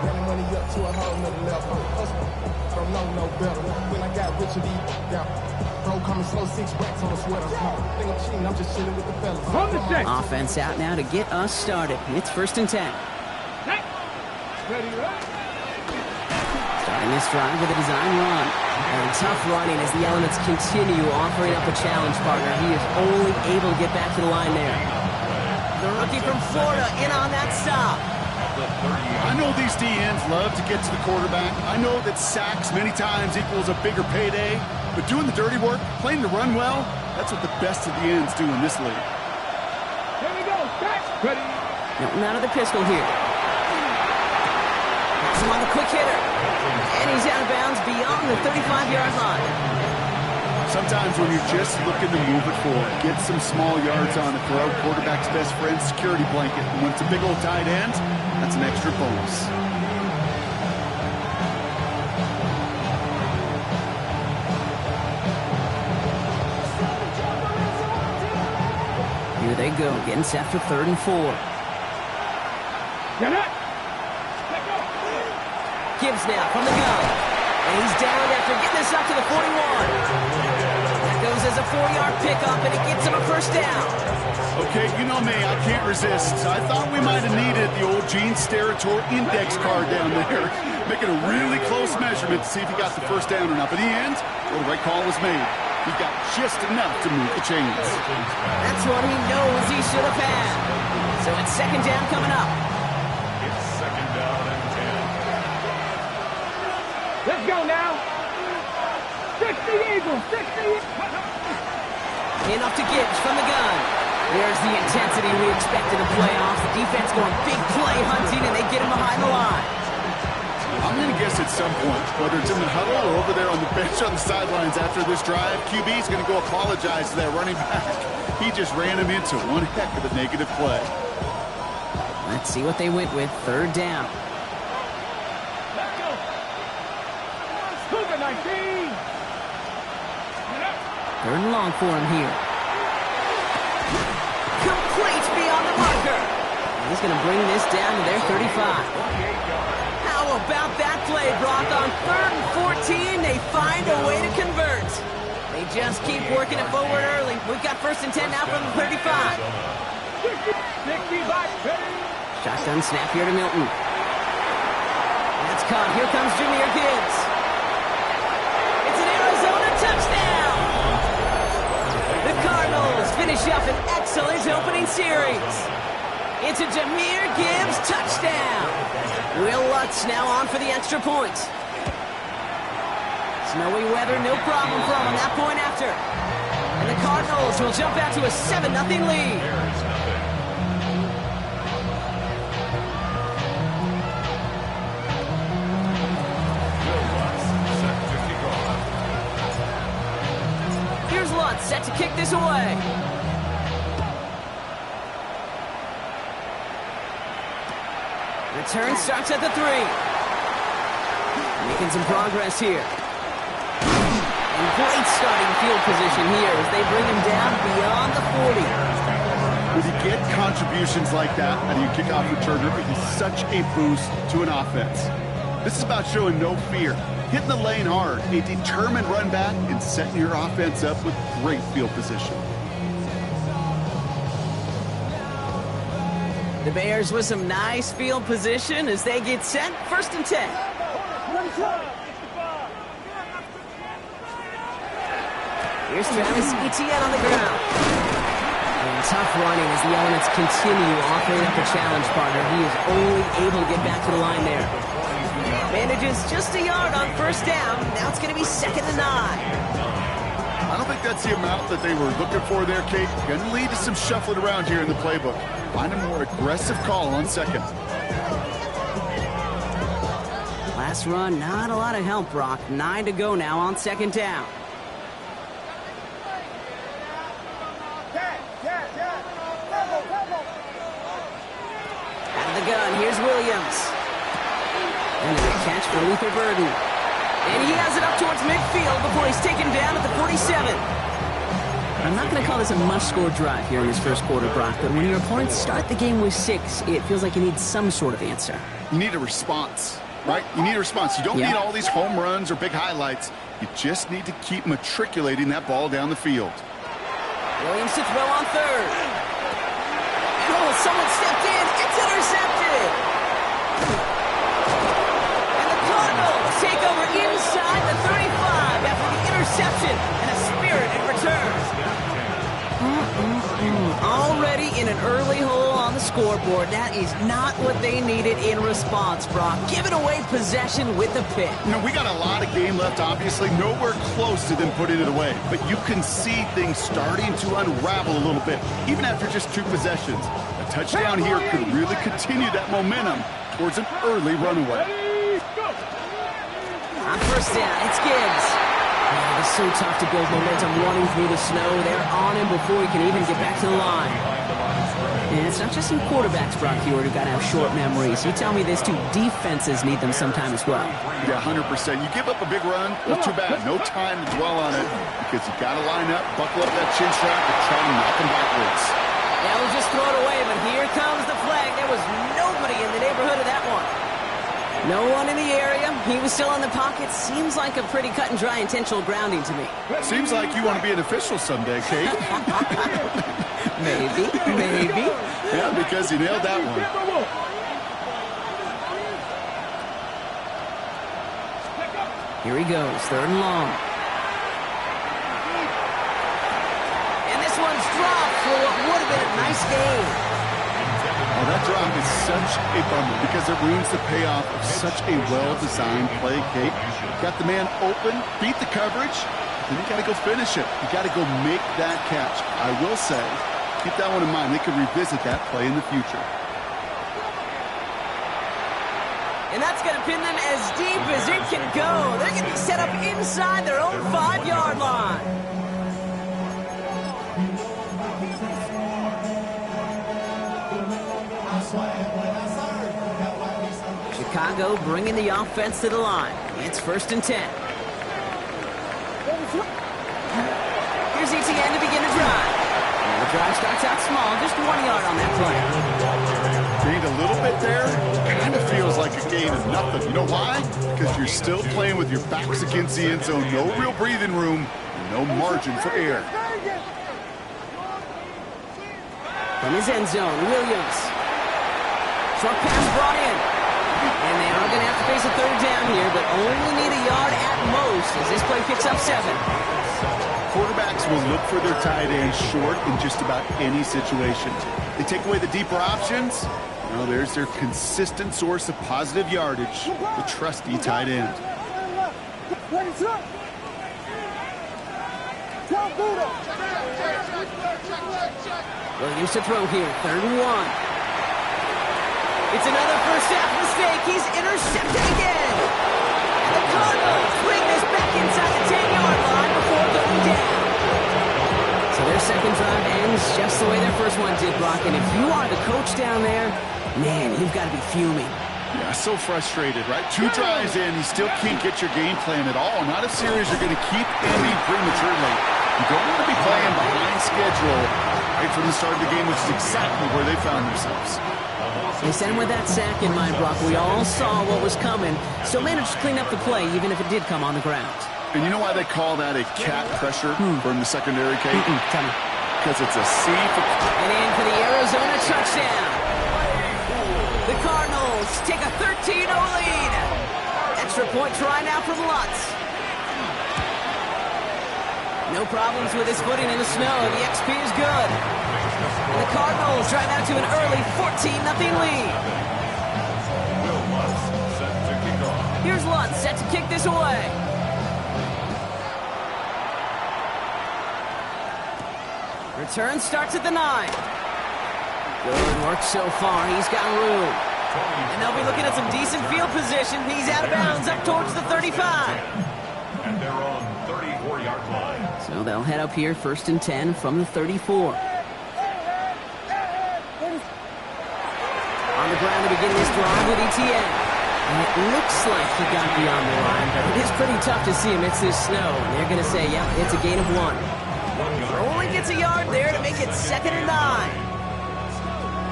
Running money up to a whole nother level. I don't know no better. When I got rich and down. Bro, coming slow, 6 racks on a sweater. Think I'm cheating, I'm just chilling with the fellas. Offense out now to get us started. It's 1st and 10. Starting this drive with a design run. And tough running as the elements continue offering up a challenge partner. He is only able to get back to the line there. The rookie from Florida in on that stop. I know these DNs love to get to the quarterback. I know that sacks many times equals a bigger payday. But doing the dirty work, playing to run well, that's what the best of the ends do in this league. Here we go. Ready. Milton out of the pistol here. Pass him on the quick hitter. And he's out of bounds beyond the 35-yard line. Sometimes when you're just looking to move it forward, get some small yards on the throw, quarterback's best friend, security blanket. And when it's a big old tight end, that's an extra bonus. Here they go, getting set for 3rd and 4. Gibbs now from the gun. And he's down after getting this up to the 41. That goes as a 4-yard pickup, and it gets him a 1st down. Okay, you know me, I can't resist. I thought we might have needed the old Gene Steratore index card down there, making a really close measurement to see if he got the 1st down or not. But in the end, well, the right call was made. He got just enough to move the chains. That's what he knows he should have had. So it's 2nd down coming up. It's 2nd down and 10. Let's go now. 60 Eagles, 60. Enough to Gibbs from the gun. There's the intensity we expected in playoffs. The defense going big play hunting, and they get him behind the line. I'm going to guess at some point, whether it's in the huddle or over there on the bench on the sidelines after this drive, QB's going to go apologize to that running back. He just ran him into one heck of a negative play. Let's see what they went with. 3rd down. Let's go. Cougar 19. 3rd and long for him here. Complete beyond the marker. He's going to bring this down to their 35. How about that play, Brock? On 3rd and 14, they find a way to convert. They just keep working it forward early. We've got 1st and 10 now from the 35. 60 back, ready. Shotgun snap here to Milton. That's caught. Here comes Jahmyr Gibbs. It's an Arizona touchdown. The Cardinals finish up an excellent opening series. It's a Jahmyr Gibbs touchdown. Will Lutz now on for the extra point. Snowy weather, no problem for him on that point after. And the Cardinals will jump out to a 7-0 lead. Here's Lutz set to kick this away. Return starts at the 3. Making some progress here. And great starting field position here as they bring him down beyond the 40. When you get contributions like that out of your kickoff returner, it is such a boost to an offense. This is about showing no fear, hitting the lane hard, a determined run back, and setting your offense up with great field position. The Bears with some nice field position as they get set. 1st and 10. Here's Travis Etienne on the ground. And tough running as the elements continue offering up a challenge partner. He is only able to get back to the line there. Manages just a yard on 1st down. Now it's going to be 2nd and 9. I don't think that's the amount that they were looking for there, Kate. Going to lead to some shuffling around here in the playbook. Find a more aggressive call on 2nd. Last run, not a lot of help, Brock. 9 to go now on 2nd down. Out of the gun, here's Williams. And a catch for Luther Burden. And he has it up towards midfield before he's taken down at the 47. I'm not going to call this a must-score drive here in this 1st quarter, Brock, but when your opponents start the game with 6, it feels like you need some sort of answer. You need a response, right? You need a response. You don't need all these home runs or big highlights. You just need to keep matriculating that ball down the field. Williams to throw on third. Oh, someone stepped in. It's intercepted. And the Cardinals take over inside the 35 after the interception and a spirited return. Already in an early hole on the scoreboard. That is not what they needed in response, Brock. Giving away possession with a pick. You know, we got a lot of game left, obviously. Nowhere close to them putting it away. But you can see things starting to unravel a little bit, even after just 2 possessions. A touchdown here could really continue that momentum towards an early runaway. On first down, it's Gibbs. Man, it's so tough to build momentum running through the snow. They're on him before he can even get back to the line. And it's not just some quarterbacks, Brock Hewitt, who got to have short memories. You tell me this too, defenses need them sometime as well. Yeah, 100%. You give up a big run, well, too bad. No time to dwell on it because you got to line up, buckle up that chin strap, and try to knock them backwards. Yeah, we'll just throw it away, but here comes the flag. There was nobody in the neighborhood of that one. No one in the area. He was still in the pocket. Seems like a pretty cut and dry intentional grounding to me. Seems like you want to be an official someday, Kate. Maybe. Yeah, because you nailed that one. Here he goes, third and long. And this one's dropped for what would have been a nice game. Oh, that drop is such a bummer because it ruins the payoff of such a well-designed play, Kate. Got the man open, beat the coverage, then you got to go finish it. You got to go make that catch. I will say, keep that one in mind. They could revisit that play in the future. And that's going to pin them as deep as it can go. They're going to be set up inside their own 5-yard line. Chicago bringing the offense to the line. It's 1st and 10. Here's ETN to begin the drive. And the drive starts out small, just 1 yard on that play. Gained a little bit there. Kind of feels like a gain of nothing. You know why? Because you're still playing with your backs against the end zone. No real breathing room. No margin for error. From his end zone, Williams. Short pass brought in. And they are going to have to face a third down here, but only need a yard at most as this play picks up 7. Quarterbacks will look for their tight end short in just about any situation. They take away the deeper options. Well, there's their consistent source of positive yardage, the trusty tight end. Williams to throw here, 3rd and 1. It's another first half mistake. He's intercepted again. And the Cardinals bring this back inside the 10-yard line before going down. So their second drive ends just the way their first one did, Brock. And if you are the coach down there, man, you've got to be fuming. Yeah, so frustrated, right? 2 drives in, you still can't get your game plan at all. Not a series you're going to keep ending prematurely. You don't want to be playing behind schedule right from the start of the game, which is exactly where they found themselves. They sent him with that sack in mind, Brock. We all saw what was coming. Still managed to clean up the play, even if it did come on the ground. And you know why they call that a cat pressure from the secondary, Kate? Tell me. Because it's a C for... And in for the Arizona touchdown. The Cardinals take a 13-0 lead. Extra point try now from Lutz. No problems with his footing in the snow. The XP is good. And the Cardinals drive out to an early 14-0 lead. Here's Lutz set to kick this away. Return starts at the 9. Good work so far. He's got room. And they'll be looking at some decent field position. He's out of bounds up towards the 35. And they're on 34-yard line. So they'll head up here 1st and 10 from the 34. On the ground to begin this drive with ETN. And it looks like he got beyond the line, but it is pretty tough to see amidst this snow. And they're going to say, yep, it's a gain of 1. Only gets a yard there to make it 2nd and 9.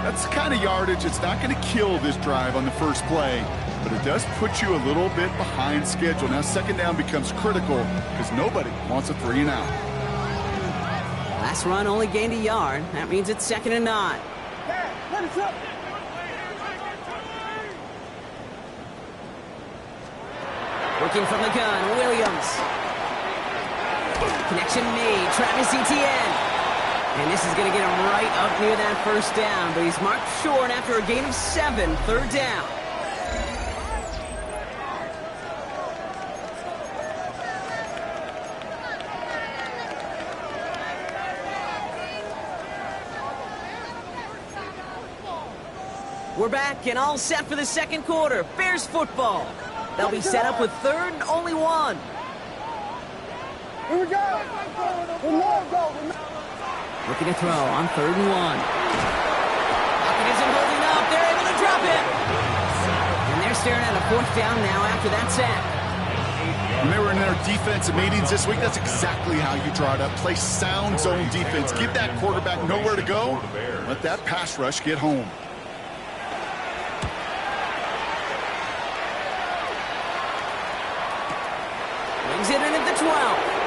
That's the kind of yardage. It's not going to kill this drive on the first play, but it does put you a little bit behind schedule. Now second down becomes critical because nobody wants a 3 and out. Last run only gained a yard. That means it's 2nd and 9. Working from the gun, Williams. Connection made, Travis Etienne. And this is going to get him right up near that first down, but he's marked short after a gain of 7, 3rd down. We're back and all set for the second quarter. Bears football. They'll be set up with 3rd and only 1. Here we go. Looking to throw on 3rd and 1. Pocket isn't holding up. They're able to drop it. And they're staring at a 4th down now after that sack. When they were in their defensive meetings this week, that's exactly how you draw it up. Play sound zone defense. Give that quarterback nowhere to go. Let that pass rush get home. Brings it in at the 12.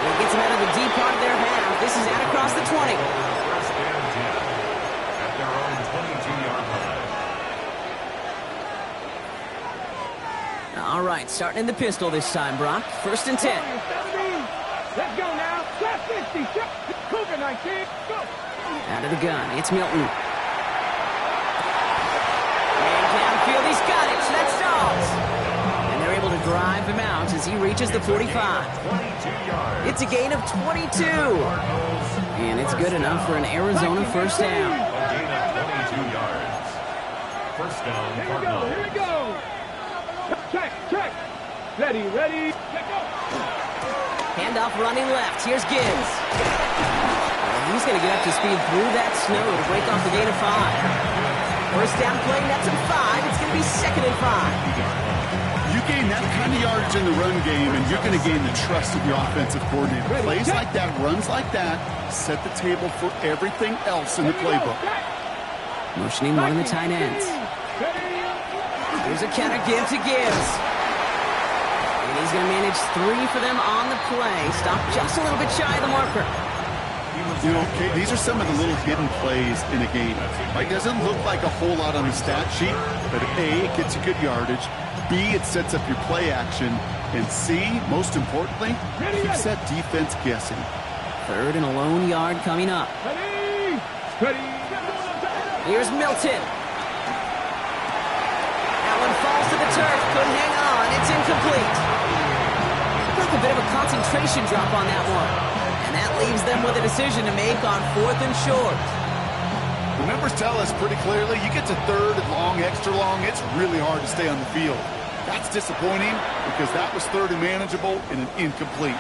It gets him out of the deep part of their half. This is out across the 20. First down 10 at their own 22-yard line. All right, starting in the pistol this time, Brock. 1st and 10. Let's go now. Flat 50. Cougar 19. Go. Out of the gun, it's Milton. And downfield, he's got it. So that's Dobbs. And they're able to drive him out as he reaches the 45. It's a gain of 22. And it's good enough for an Arizona first down. A gain of 22 yards. First down, Cardinals. Here we go. Check. Ready. Check go. Handoff running left. Here's Gibbs. And he's going to get up to speed through that snow to break off the gain of 5. First down play, that's a 5. It's going to be 2nd and 5. You gain that kind of yardage in the run game, and you're going to gain the trust of your offensive coordinator. Plays like that, runs like that, set the table for everything else in the playbook. Motioning one of the tight ends. Here's a counter give to Gibbs. And he's going to manage 3 for them on the play. Stop just a little bit shy of the marker. You know, okay, these are some of the little hidden plays in a game. It doesn't look like a whole lot on the stat sheet, but A, it gets you good yardage. B, it sets up your play action. And C, most importantly, keeps that defense guessing. 3rd and a lone yard coming up. Ready. Here's Milton. That one falls to the turf. Couldn't hang on. It's incomplete. Like a bit of a concentration drop on that one. And that leaves them with a decision to make on 4th and short. The numbers tell us pretty clearly, you get to 3rd and long, extra long, it's really hard to stay on the field. That's disappointing because that was 3rd and manageable and an incomplete.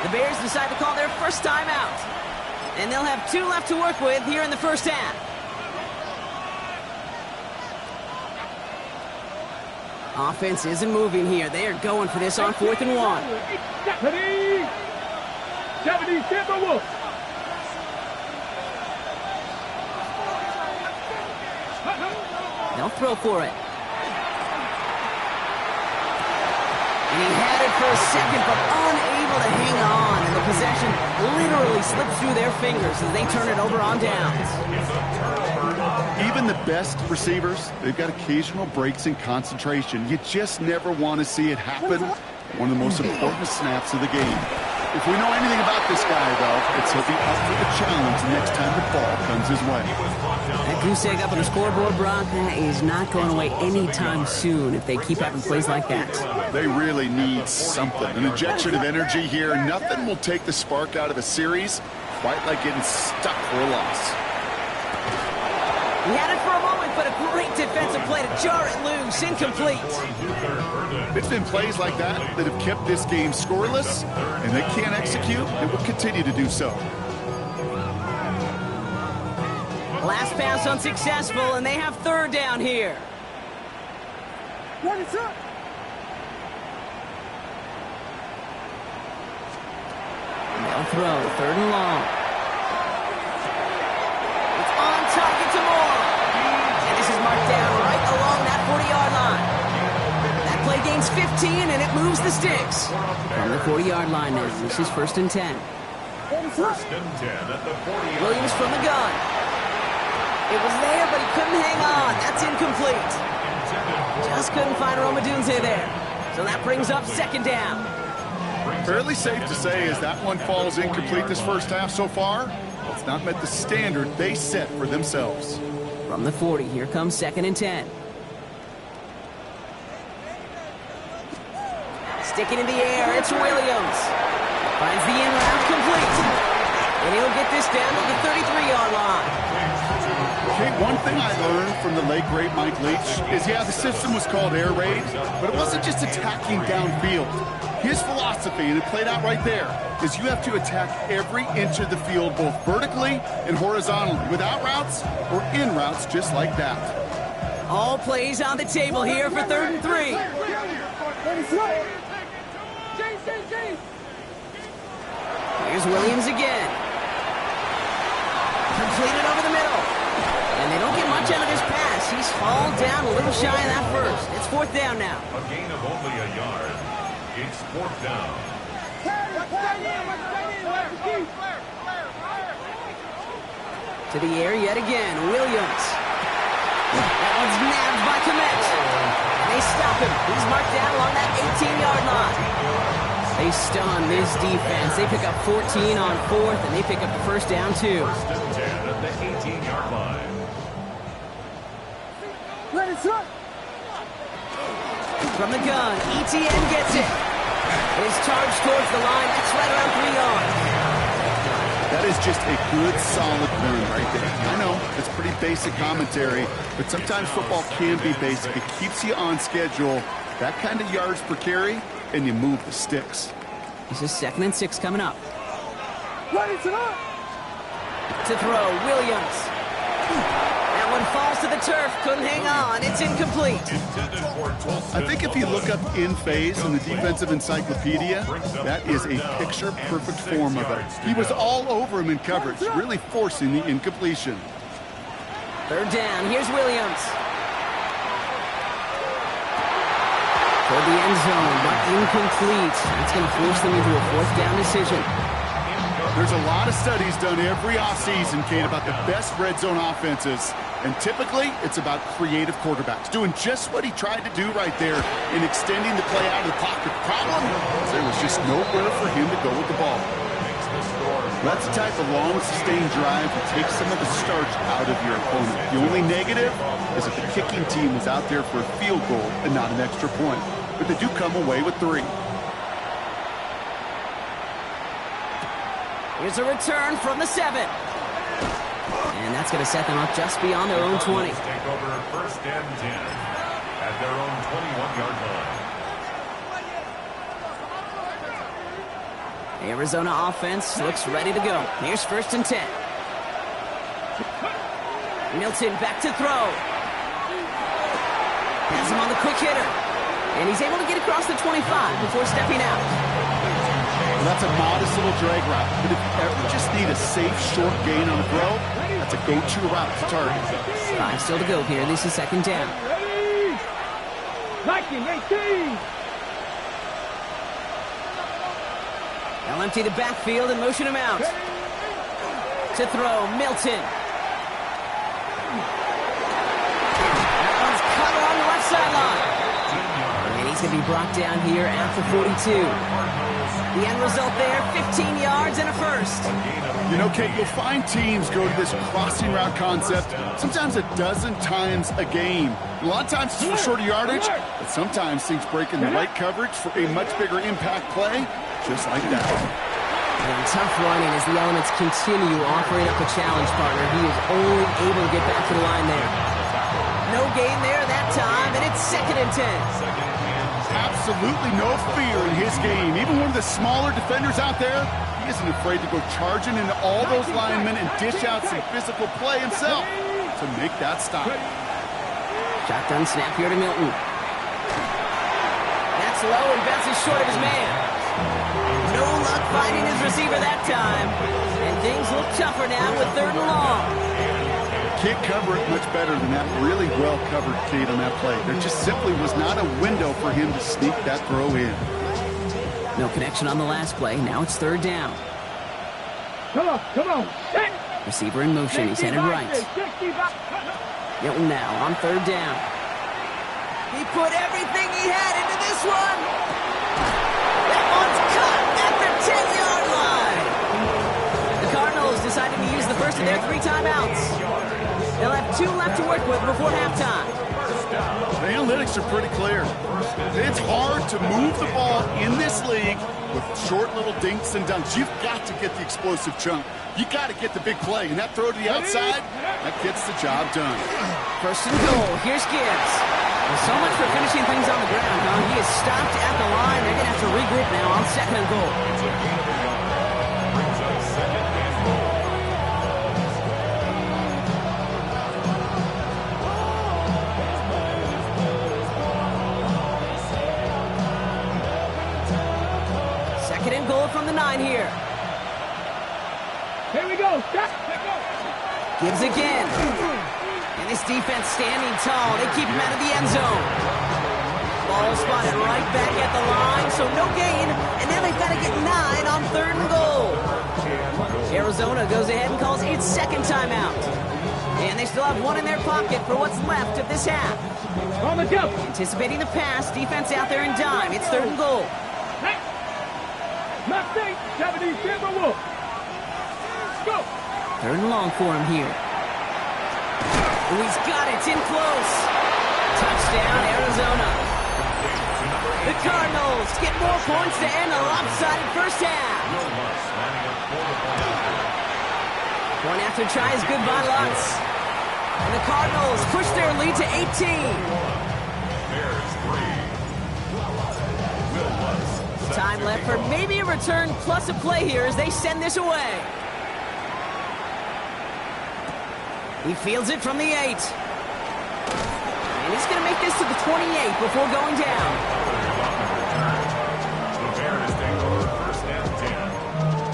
The Bears decide to call their first time out. And they'll have 2 left to work with here in the first half. Offense isn't moving here. They are going for this on 4th and 1. 70, Timberwolves. They'll throw for it. And he had it for a second, but unable to hang on. And the possession literally slipped through their fingers as they turn it over on downs. Even the best receivers, they've got occasional breaks in concentration. You just never want to see it happen. One of the most important snaps of the game. If we know anything about this guy, though, it's he'll be up for the challenge next time the ball comes his way. That goose egg up on the scoreboard, Brock, that is not going away anytime soon if they keep having plays like that. They really need something. An injection of energy here. Nothing will take the spark out of a series quite like getting stuck for a loss. He had it for a moment, but a great defensive play to jar it loose. Incomplete. It's been plays like that that have kept this game scoreless, and they can't execute and will continue to do so. Last pass unsuccessful, and they have 3rd down here. What is up? They'll throw 3rd and long. 15, and it moves the sticks. From the 40-yard line now, this is 1st and 10. First and 10 at the 40. Williams from the gun. It was there, but he couldn't hang on. That's incomplete. Just couldn't find Romadunze there. So that brings up 2nd down. Fairly safe to say as that one falls incomplete this first half so far, it's not met the standard they set for themselves. From the 40, here comes 2nd and 10. Sticking in the air, it's Williams. Finds the in route complete. And he'll get this down to the 33-yard line. Okay, one thing I learned from the late great Mike Leach is, yeah, the system was called air raid, but it wasn't just attacking downfield. His philosophy, and it played out right there, is you have to attack every inch of the field, both vertically and horizontally, without routes or in routes just like that. All plays on the table here for 3rd and 3. Here's Williams again. Completed over the middle. And they don't get much out of this pass. He's hauled down a little shy of that first. It's 4th down now. A gain of only a yard. It's 4th down. To the air yet again. Williams. That one's nabbed by Komet. And they stop him. He's marked down along that 18-yard line. They stun this defense. They pick up 14 on 4th, and they pick up the 1st down, too. 1st and 10 at the 18-yard line. From the gun, ETN gets it. His charge towards the line. That's right around 3 yards. That is just a good, solid run right there. I know, it's pretty basic commentary, but sometimes football can be basic. It keeps you on schedule. That kind of yards per carry, and you move the sticks. This is 2nd and 6 coming up. To throw, Williams. That one falls to the turf. Couldn't hang on. It's incomplete. I think if you look up in phase in the defensive encyclopedia, that is a picture-perfect form of it. He was all over him in coverage, really forcing the incompletion. 3rd down. Here's Williams. Toward the end zone, but incomplete. That's going to force them into a 4th down decision. There's a lot of studies done every offseason, Kate, about the best red zone offenses. And typically, it's about creative quarterbacks doing just what he tried to do right there in extending the play out of the pocket. The problem is there was just nowhere for him to go with the ball. That's the type of long, sustained drive that takes some of the starch out of your opponent. The only negative is if the kicking team was out there for a field goal and not an extra point. But they do come away with 3. Here's a return from the 7. And that's going to set them up just beyond their own 20. Take over 1st and 10 at their own 21-yard line. Arizona offense looks ready to go. Here's 1st and 10. Milton back to throw. Has him on the quick hitter. And he's able to get across the 25 before stepping out. Well, that's a modest little drag route. But if you ever just need a safe, short gain on a throw, that's a go-to route to target. 5 still to go here. This is 2nd down. 18. They'll empty the backfield and motion him out. To throw, Milton. That one's cut along the left sideline. And he's going to be brought down here at the 42. The end result there, 15 yards and a 1st. You know, Kate, you'll find teams go to this crossing route concept sometimes a dozen times a game. A lot of times it's for shorter yardage, but sometimes things break in the right coverage for a much bigger impact play, just like that. And tough running as the elements continue offering up a challenge partner. He is only able to get back to the line there. No gain there that time, and it's 2nd and 10. Absolutely no fear in his game. Even one of the smaller defenders out there, he isn't afraid to go charging into all those linemen and dish out some physical play himself to make that stop. Shotgun snap here to Milton. That's low and bounces short of his man. No luck finding his receiver that time. And things look tougher now with 3rd and long. can't cover it much better than that really well-covered kid on that play. There just simply was not a window for him to sneak that throw in. No connection on the last play. Now it's third down. Come on. Set. Receiver in motion. He's headed right. Hilton now on third down. He put everything he had into this one. That one's caught at the 10-yard line. The Cardinals decided to use the first of their 3 timeouts. They'll have 2 left to work with before halftime. The analytics are pretty clear. It's hard to move the ball in this league with short little dinks and dunks. You've got to get the explosive chunk. You got to get the big play. And that throw to the outside, that gets the job done. First and goal. Here's Gibbs. Well, so much for finishing things on the ground, huh? He is stopped at the line. They're going to have to regroup now on second and goal. Brings up second and goal. Second and goal from the 9 here. Here we go. Stop. Gibbs again. And this defense standing tall. They keep him out of the end zone. Ball spotted right back at the line, so no gain. And now they've got to get 9 on third and goal. Arizona goes ahead and calls its second timeout. And they still have 1 in their pocket for what's left of this half. On the jump. Anticipating the pass, defense out there in dime. It's third and goal. Not safe. 70 Timberwolves. Go. Third and long for him here. Oh, he's got it. It's in close. Touchdown, Arizona. The Cardinals get more points to end a lopsided first half. One after try is good by Lutz. And the Cardinals push their lead to 18. Time left for maybe a return plus a play here as they send this away. He fields it from the 8. And he's going to make this to the 28 before going down. The Bears take over first and 10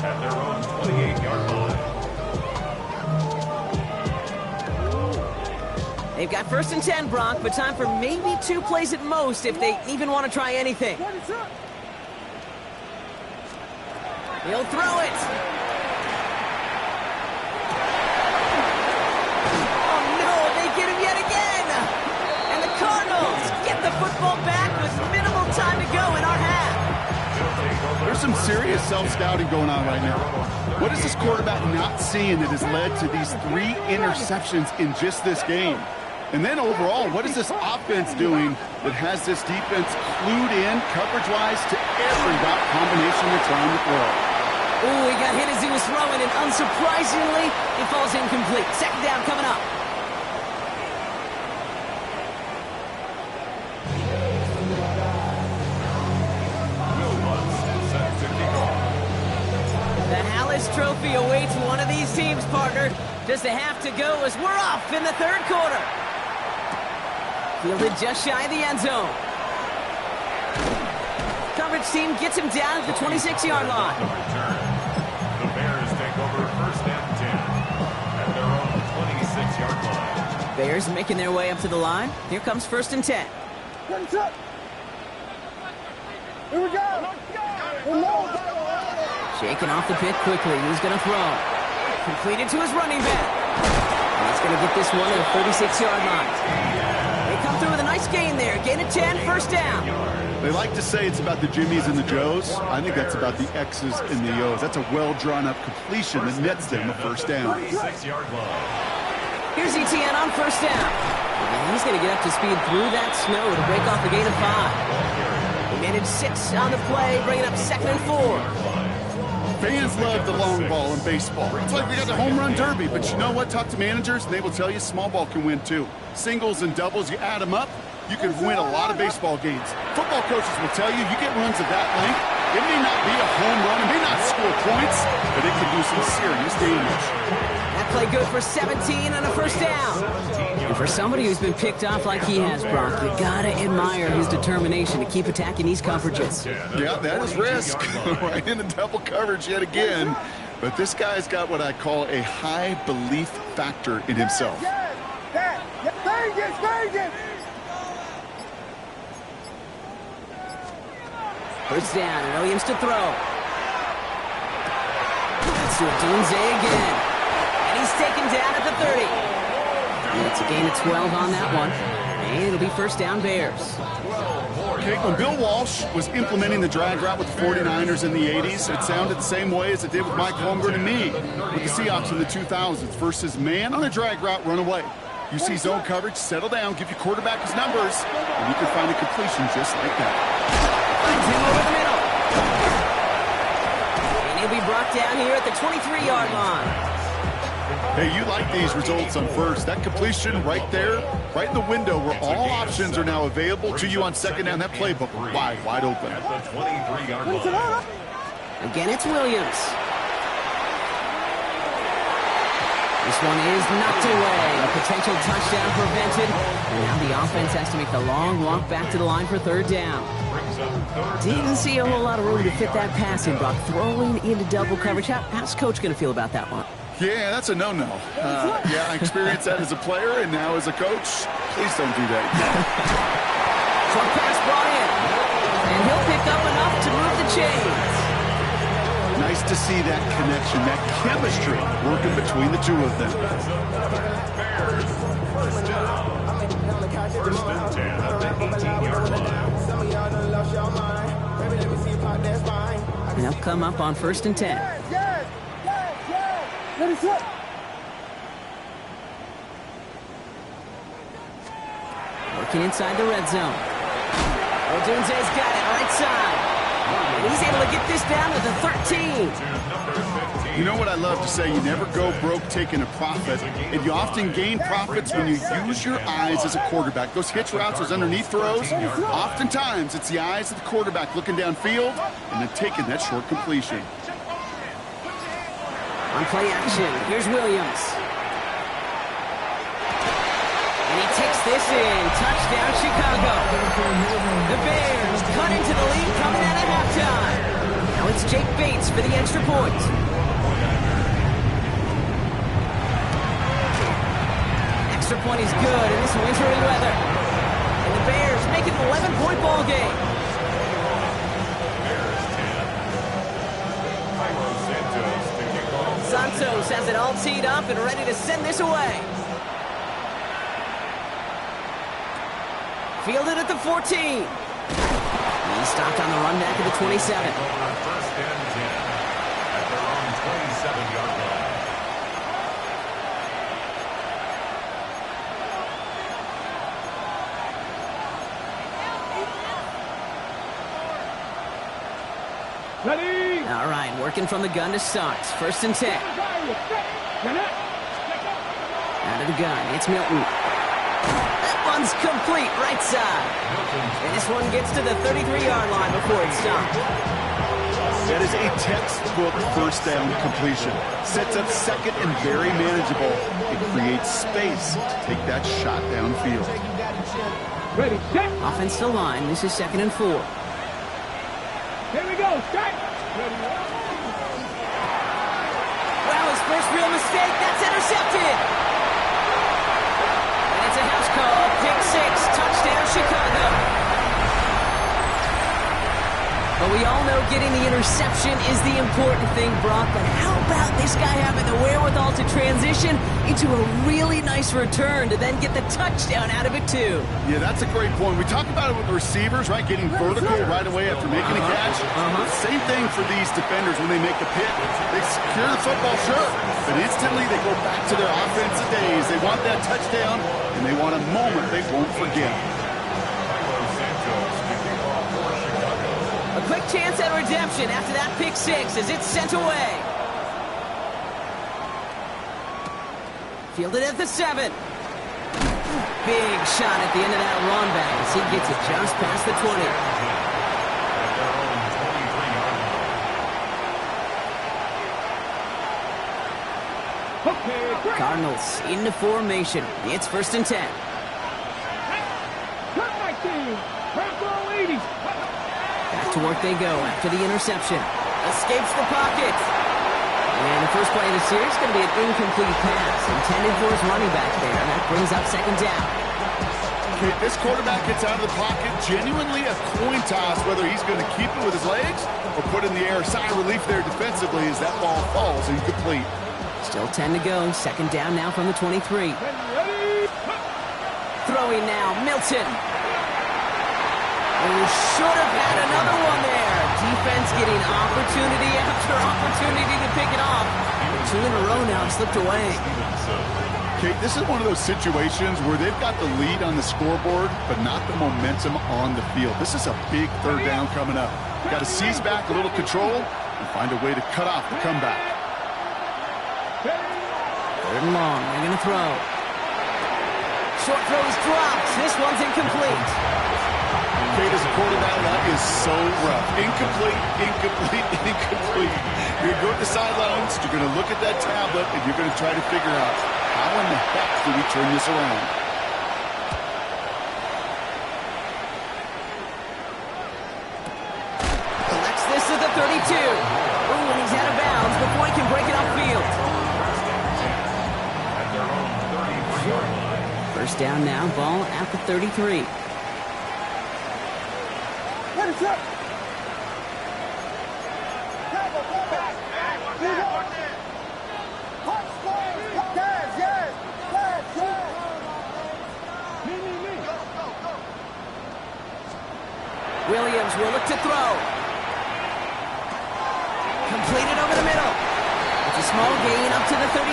at their own 28-yard line. They've got first and 10, Brock, but time for maybe 2 plays at most if they even want to try anything. He'll throw it. Oh, no, they get him yet again. And the Cardinals get the football back with minimal time to go in our half. There's some serious self-scouting going on right now. What is this quarterback not seeing that has led to these 3 interceptions in just this game? And then overall, what is this offense doing that has this defense clued in coverage-wise to every route combination they're trying to throw? Ooh, he got hit as he was throwing, and unsurprisingly, it falls incomplete. Second down coming up. The Hallis Trophy awaits one of these teams, partner. Just a half to go as we're off in the third quarter. Fielded just shy of the end zone. Coverage team gets him down at the 26-yard line. The Bears take over first and 10 at their own 26-yard line. Bears making their way up to the line. Here comes first and 10. Here we go. Shaking off the pit quickly. He's going to throw. Completed to his running back. And he's going to get this one at the 36-yard line. They come through with a nice gain there. Gain of 10, first down. They like to say it's about the Jimmies and the Joes. I think that's about the X's and the O's. That's a well-drawn-up completion that nets them a first down. 6-yard line. Here's ETN on first down. And he's going to get up to speed through that snow to break off the gain of 5. He managed 6 on the play, bringing up second and 4. Fans love the long ball in baseball. It's like we got the home run derby, but you know what? Talk to managers, and they will tell you small ball can win too. Singles and doubles, you add them up, you can win a lot of baseball games. Football coaches will tell you, you get runs of that length, it may not be a home run, it may not score points, but it can do some serious damage. That play good for 17 and a first down. And for somebody who's been picked off like he has, Brock, you gotta admire his determination to keep attacking these coverages. Yeah, that is risk. Right into double coverage yet again. But this guy's got what I call a high belief factor in himself. First down, and Williams to throw. Let's do Odunze again. And he's taken down at the 30. And it's a gain of 12 on that one. And it'll be first down Bears. Okay, when Bill Walsh was implementing the drag route with the 49ers in the 80s, it sounded the same way as it did with Mike Holmgren and me with the Seahawks in the 2000s versus man on a drag route, run away. You see zone coverage, settle down, give your quarterback his numbers, and you can find a completion just like that. Finds him over the middle. And he'll be brought down here at the 23-yard line. Hey, you like these results on first. That completion right there, right in the window where all options are now available to you on second down. That playbook wide open. At the 23-yard line. Again, it's Williams. This one is knocked away. A potential touchdown prevented. And now the offense has to make the long walk back to the line for third down. Didn't see a whole lot of room to fit that passing block. Throwing into double coverage. How's Coach going to feel about that one? Yeah, that's a no-no. Yeah, I experienced that as a player and now as a coach. Please don't do that. Short pass brought in. And he'll pick up enough to move the chains. Nice to see that connection, that chemistry working between the two of them. Bears, first down. First and 10 at the 18-yard line. And they'll come up on first and 10. Let us up. Working inside the red zone. Odunze's got it right side. And he's able to get this down to the 13. You know what I love to say? You never go broke taking a profit. And you often gain profits when you use your eyes as a quarterback. Those hitch routes, those underneath throws, oftentimes it's the eyes of the quarterback looking downfield and then taking that short completion. On play action, here's Williams. And he takes this in. Touchdown, Chicago. The Bears cut into the lead coming out of halftime. Now it's Jake Bates for the extra point. Extra point is good in this wintry weather. And the Bears make it an 11-point ball game. Santos has it all teed up and ready to send this away. Fielded at the 14. He's stopped on the run back at the 27. First and 10 at their own 27-yard line. Ready? All right, working from the gun to start. First and 10. Out of the gun, it's Milton. That one's complete, right side. And this one gets to the 33-yard line before it's stopped. That is a textbook first down completion. Sets up second and very manageable. It creates space to take that shot downfield. Ready, set. Offense to line. This is 2nd and 4. Here we go, set. Well, his first real mistake. That's intercepted. And it's a house call. Pick 6. Touchdown, Chicago. But we all know getting the interception is the important thing, Brock. But how about this guy having the wherewithal to transition into a really nice return to then get the touchdown out of it, too? Yeah, that's a great point. We talk about it with the receivers, right? Getting vertical right away after making a catch. Same thing for these defenders when they make a pick. They secure the football, sure, but instantly they go back to their offensive days. They want that touchdown, and they want a moment they won't forget. A quick chance at redemption after that pick 6 as it's sent away. Fielded at the 7. Big shot at the end of that run back as he gets it just past the 20. Okay, Cardinals into formation. It's 1st and 10. cut my team. Purple ladies. Back to work they go after the interception. Escapes the pocket. And the first play of the series is going to be an incomplete pass intended for his running back there. And that brings up 2nd down. Okay, this quarterback gets out of the pocket, genuinely a coin toss, whether he's going to keep it with his legs or put it in the air. Sigh of relief there defensively as that ball falls incomplete. Still 10 to go. Second down now from the 23. Throwing now, Milton. Oh, should have had another one there. Defense getting opportunity after opportunity to pick it off. 2 in a row now, slipped away. Okay, this is one of those situations where they've got the lead on the scoreboard, but not the momentum on the field. This is a big third down coming up. Got to seize back a little control and find a way to cut off the comeback. Third and long, they're going to throw. Short throw is dropped. This one's incomplete. Kate, as a quarterback, that is so rough. Incomplete, incomplete, incomplete. You're going to the sidelines, you're going to look at that tablet, and you're going to try to figure out, how in the heck do we turn this around? Collects this at the 32. Ooh, and he's out of bounds before he can break it upfield. At their own 33-yard line. First down now, ball at the 33. Williams will look to throw. Completed over the middle. It's a small gain up to the 38.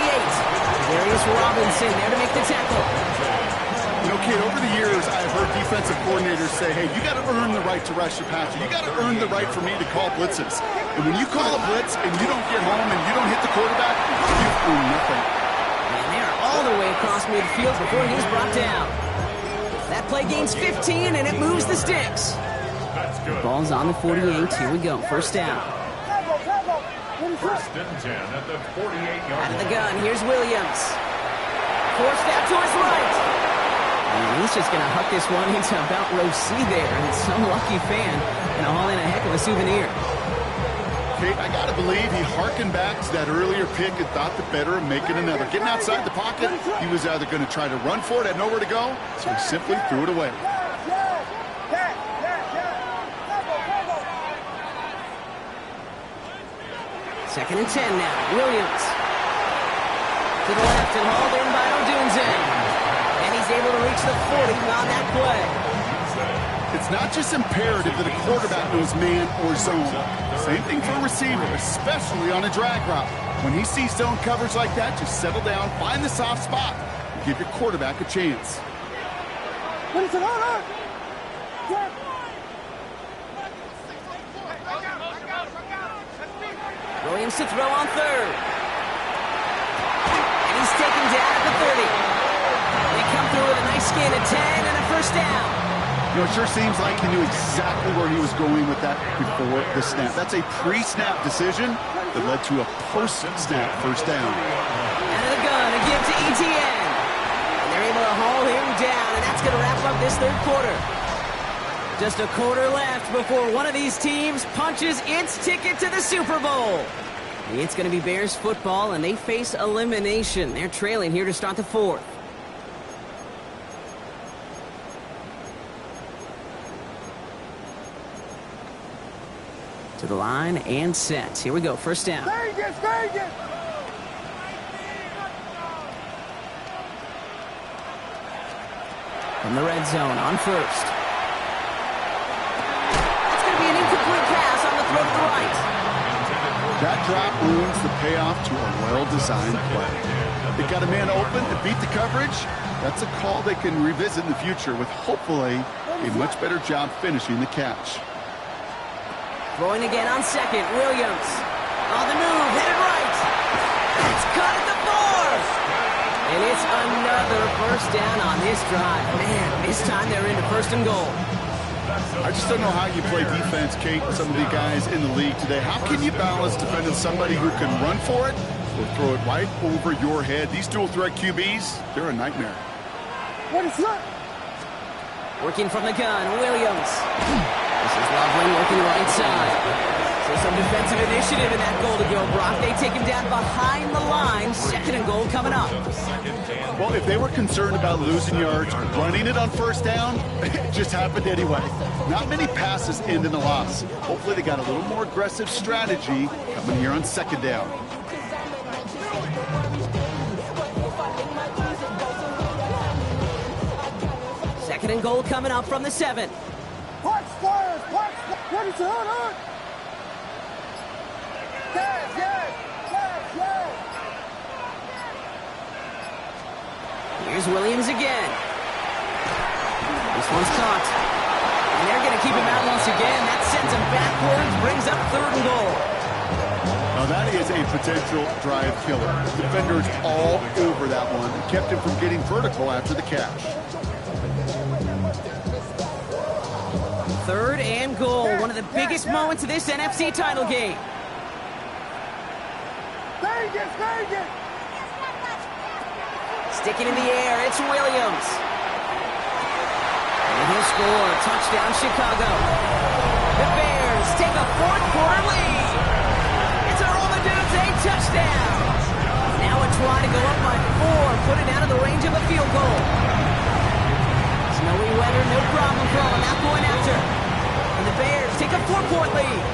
Darius Robinson there to make the tackle. You know, kid, over the years, I've heard defensive coordinators say, hey, you got to earn the right to rush your passer. You got to earn the right for me to call blitzes. And when you call a blitz and you don't get home and you don't hit the quarterback, you've earned nothing. And they're all the way across midfield before he's brought down. That play gains 15, and it moves the sticks. That's good. Ball's on the 48. Here we go. First down. First and 10 at the 48-yard Out of the line. gun. Here's Williams. Forced out to his right. And he's just going to huck this one into about row C there. And some lucky fan going to haul in a heck of a souvenir. Kate, I got to believe he harkened back to that earlier pick and thought the better of making another. Getting outside the pocket, he was either going to try to run for it, had nowhere to go, so he simply threw it away. Second and 10 now. Williams. To the left and hauled in by Odunze. And he's able to reach the 40 on that play. It's not just imperative that a quarterback knows man or zone. Same thing for a receiver, especially on a drag route. When he sees zone coverage like that, just settle down, find the soft spot, and give your quarterback a chance. Williams to throw on third. And he's taken down at the 30. They come through with a nice gain of 10 and a first down. You know, it sure seems like he knew exactly where he was going with that before the snap. That's a pre-snap decision that led to a post-snap first down. Out of the gun, a give to Etienne. And they're able to haul him down, and that's going to wrap up this third quarter. Just a quarter left before one of these teams punches its ticket to the Super Bowl. It's going to be Bears football, and they face elimination. They're trailing here to start the fourth. To the line and set. Here we go. First down. Vegas! From the red zone on first. That's going to be an incomplete pass on the throw to the right. That drop ruins the payoff to a well-designed play. They got a man open to beat the coverage. That's a call they can revisit in the future with hopefully a much better job finishing the catch. Throwing again on second. Williams. On the move. Headed right. It's cut at the 4. And it's another first down on this drive. Man, this time they're into first and goal. I just don't know how you play defense, Kate, with some of the guys in the league today. How can you balance defending somebody who can run for it or throw it right over your head? These dual threat QBs, they're a nightmare. Working from the gun. Williams. This is Loveland working right side. So some defensive initiative in that goal to go, Brock. They take him down behind the line. 2nd and goal coming up. Well, if they were concerned about losing yards, running it on 1st down, it just happened anyway. Not many passes end in a loss. Hopefully they got a little more aggressive strategy coming here on 2nd down. Second and goal coming up from the 7. Park squares, park squares. What is it? Hold on. Yes. Here's Williams again. This one's caught. And they're going to keep him out once again. That sends him backwards, brings up 3rd and goal. Now that is a potential drive killer. Defenders all over that one. Kept him from getting vertical after the catch. 3rd and goal. One of the biggest moments of this NFC title game. Sticking in the air, it's Williams. And he'll score. Touchdown, Chicago. The Bears take a 4th quarter lead. It's a roll the dudes, a touchdown. Now a try to go up by 4, put it out of the range of a field goal. Snowy weather, no problem for them. Not going after. And the Bears take a 4-point lead.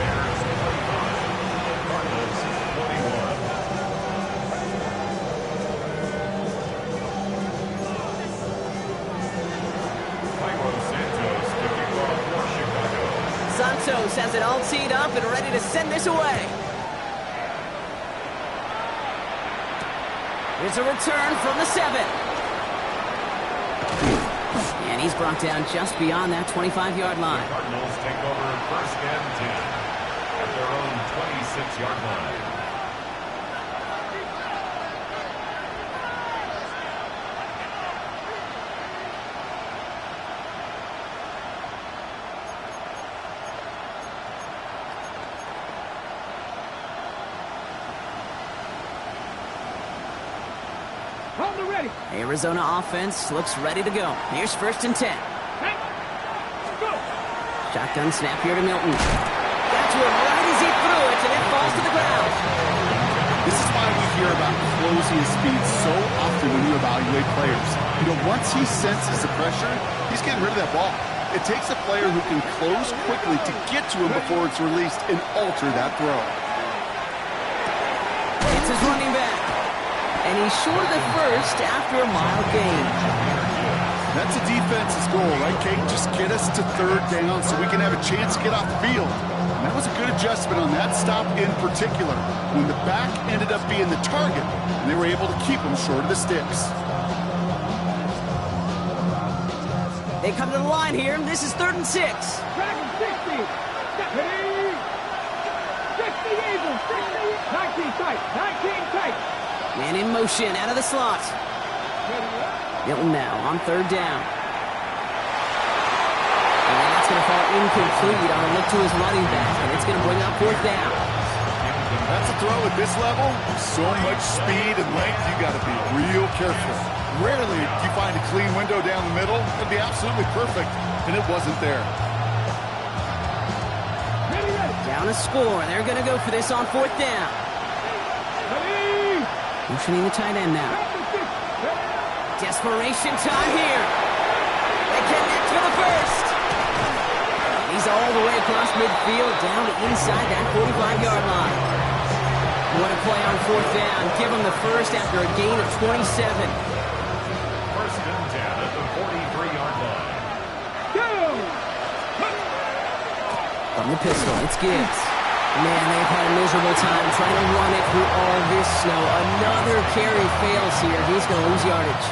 Santos has it all teed up and ready to send this away. Here's a return from the 7. And he's brought down just beyond that 25-yard line. Cardinals take over 1st and 10 at their own 26-yard line. Arizona offense looks ready to go. Here's 1st and 10. Shotgun snap here to Milton. Got to him right as he threw it, and it falls to the ground. This is why we hear about closing his speed so often when you evaluate players. You know, once he senses the pressure, he's getting rid of that ball. It takes a player who can close quickly to get to him before it's released and alter that throw. It's his running back. And he's short of the 1st after a mile gain. That's a defense's goal, right, Kate? Just get us to 3rd down so we can have a chance to get off the field. And that was a good adjustment on that stop in particular, when the back ended up being the target, and they were able to keep him short of the sticks. They come to the line here. This is 3rd and 6. Dragon 60. 60 Eagles. 60. 19 tight. 19 tight. Man in motion out of the slot. Milton now on 3rd down. And that's going to fall incomplete on a look to his running back. And it's going to bring up 4th down. That's a throw at this level. So much speed and length, you got to be real careful. Rarely do you find a clean window down the middle. It'd be absolutely perfect, and it wasn't there. Down a score. They're going to go for this on 4th down. Motioning the tight end now. Desperation time here. They connect for the 1st. And he's all the way across midfield down to inside that 45-yard line. What a play on 4th down. Give him the 1st after a gain of 27. 1st and 10 at the 43-yard line. From the pistol, it's Gibbs. Man, they've had a miserable time trying to run it through all this snow. Another carry fails here. He's going to lose yardage.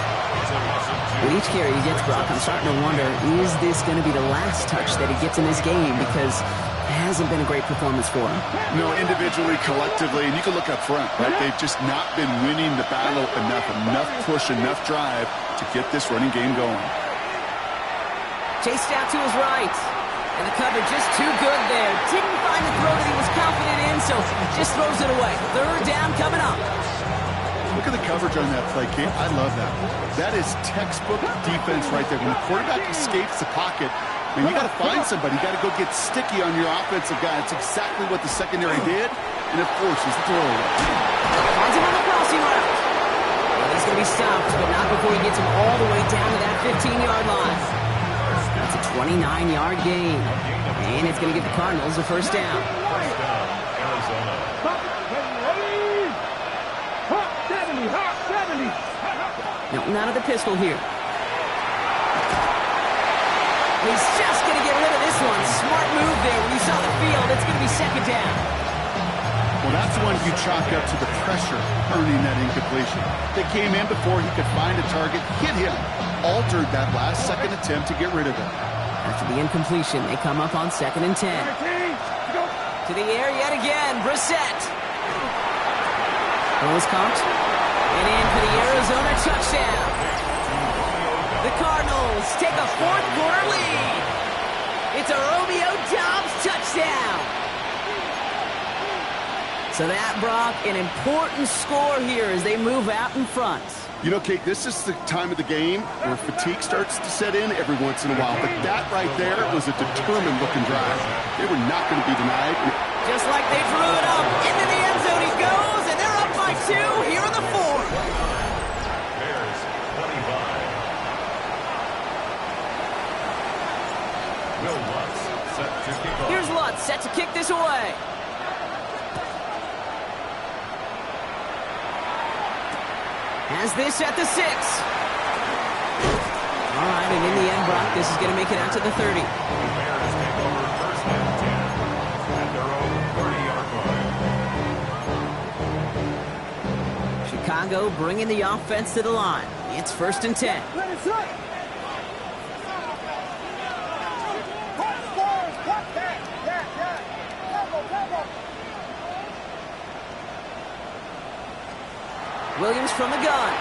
With each carry he gets, Brock, I'm starting to wonder, is this going to be the last touch that he gets in this game? Because it hasn't been a great performance for him. You know, individually, collectively, and you can look up front, right? They've just not been winning the battle enough push, enough drive to get this running game going. Chased out to his right. And the coverage just too good there. Didn't find the throw that he was confident in, so just throws it away. 3rd down coming up. Look at the coverage on that play, Kate. I love that. That is textbook defense right there. When the quarterback escapes the pocket, And you got to find somebody. You got to go get sticky on your offensive guy. That's exactly what the secondary did, and it forces the throwaway. Finds him on the crossing route. Well, he's going to be stopped, but not before he gets him all the way down to that 15-yard line. That's a 29-yard gain, and it's going to give the Cardinals a first down. First down, Arizona. Milton out of the pistol here. He's just going to get rid of this one. Smart move there. When you saw the field, it's going to be second down. Well, that's one you chalk up to the pressure earning that incompletion. They came in before he could find a target, hit him, altered that last second attempt to get rid of it. After the incompletion, they come up on 2nd and 10. To the air yet again, Brissett. Throws caught. And in for the Arizona touchdown. The Cardinals take a fourth-quarter lead. It's a Romeo Doubs touchdown. So that, Brock, an important score here as they move out in front. You know, Kate, this is the time of the game where fatigue starts to set in every once in a while. But that right there was a determined-looking drive. They were not going to be denied. Just like they drew it up. Into the end zone he goes, and they're up by 2 here in the fourth. Bears 25. Will Lutz set to kick off. Here's Lutz set to kick this away. Has this at the 6. All right, and in the end, Brock, this is going to make it out to the 30. The Bears take over first and 10 at their own 30-yard line. Chicago bringing the offense to the line. It's 1st and 10. Williams from the gun.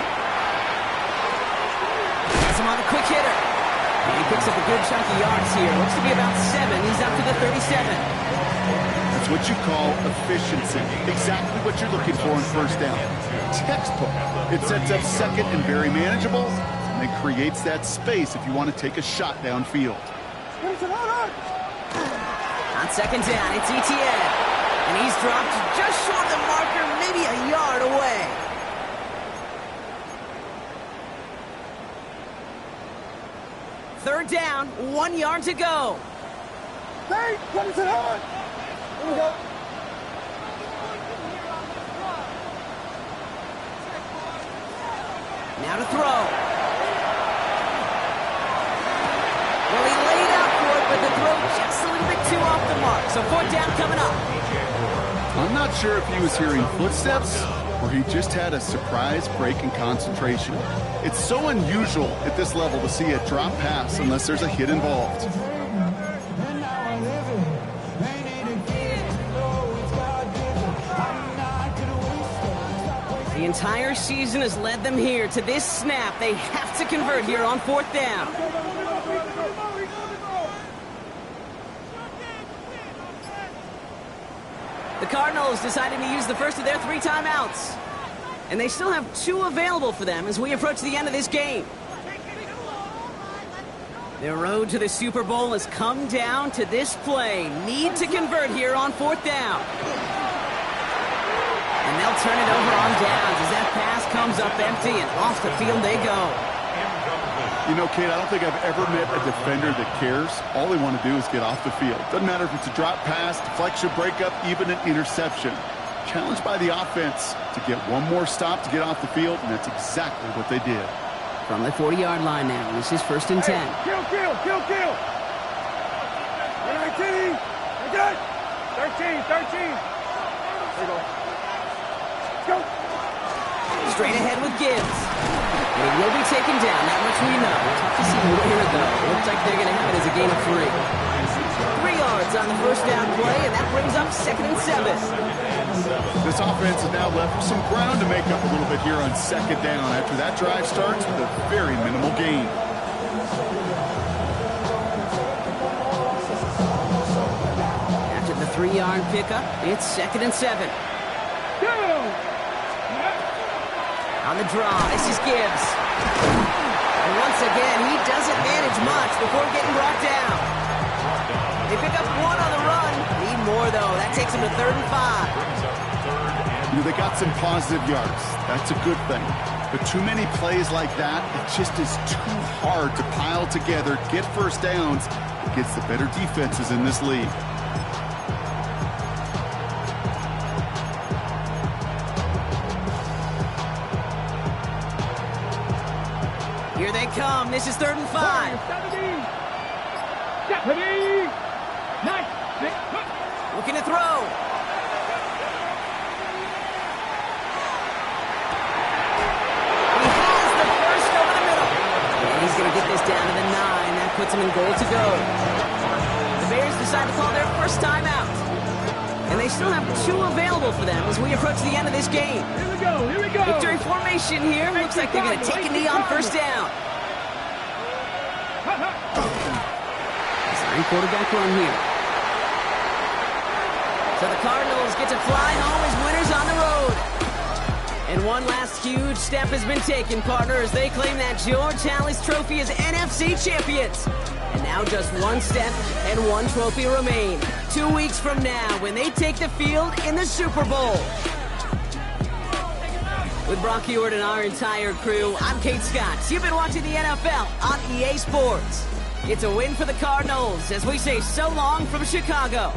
Has him on a quick hitter. And he picks up a good chunk of yards here. Looks to be about 7. He's up to the 37. That's what you call efficiency. Exactly what you're looking for in first down. Textbook. It sets up second and very manageable, and it creates that space if you want to take a shot downfield. On 2nd down, it's ETN. And he's dropped just short of the marker, maybe a yard away. Third down, 1 yard to go. Hey, what is it on? Here we go. Now to throw. Well, he laid out for it, but the throw just a little bit too off the mark. So 4th down coming up. I'm not sure if he was hearing footsteps or he just had a surprise break in concentration. It's so unusual at this level to see a drop pass unless there's a hit involved. The entire season has led them here to this snap. They have to convert here on 4th down. The Cardinals deciding to use the first of their 3 timeouts. And they still have 2 available for them as we approach the end of this game. Their road to the Super Bowl has come down to this play. Need to convert here on 4th down. And they'll turn it over on downs as that pass comes up empty and off the field they go. You know, Kate, I don't think I've ever met a defender that cares. All they want to do is get off the field. Doesn't matter if it's a drop pass, deflection, breakup, even an interception. Challenged by the offense to get one more stop to get off the field, and that's exactly what they did. From the 40-yard line now, this is 1st and 10. Kill. 19. I got 13. There you go. Go. Straight ahead with Gibbs. And he will be taken down, that much we know. Tough to see where, though. Looks like they're going to have it as a gain of 3. 3 yards on the first down play, and that brings up 2nd and 7. This offense has now left some ground to make up a little bit here on 2nd down after that drive starts with a very minimal gain. After the 3-yard pickup, it's 2nd and 7. On the draw, this is Gibbs. And once again, he doesn't manage much. yards before getting brought down. They pick up 1 on the run. Need more, though. That takes them to 3rd and 5. You know, they got some positive yards. That's a good thing. But too many plays like that, it just is too hard to pile together, get first downs against the better defenses in this league. Here they come. This is 3rd and 5. 70. Nice. Looking to throw. He has the first over the middle. And he's going to get this down to the 9. That puts him in goal to go. The Bears decide to call their first timeout. And they still have 2 available for them as we approach the end of this game. Here we go. Here we go. Victory formation here. Looks like they're going to take a knee on first down. Design quarterback run here. So the Cardinals get to fly home as winners on the road. And one last huge step has been taken, partner, as they claim that George Halas Trophy as NFC champions. And now just 1 step and 1 trophy remain. 2 weeks from now when they take the field in the Super Bowl. With Brock Heward and our entire crew, I'm Kate Scott. You've been watching the NFL on EA Sports. It's a win for the Cardinals as we say so long from Chicago.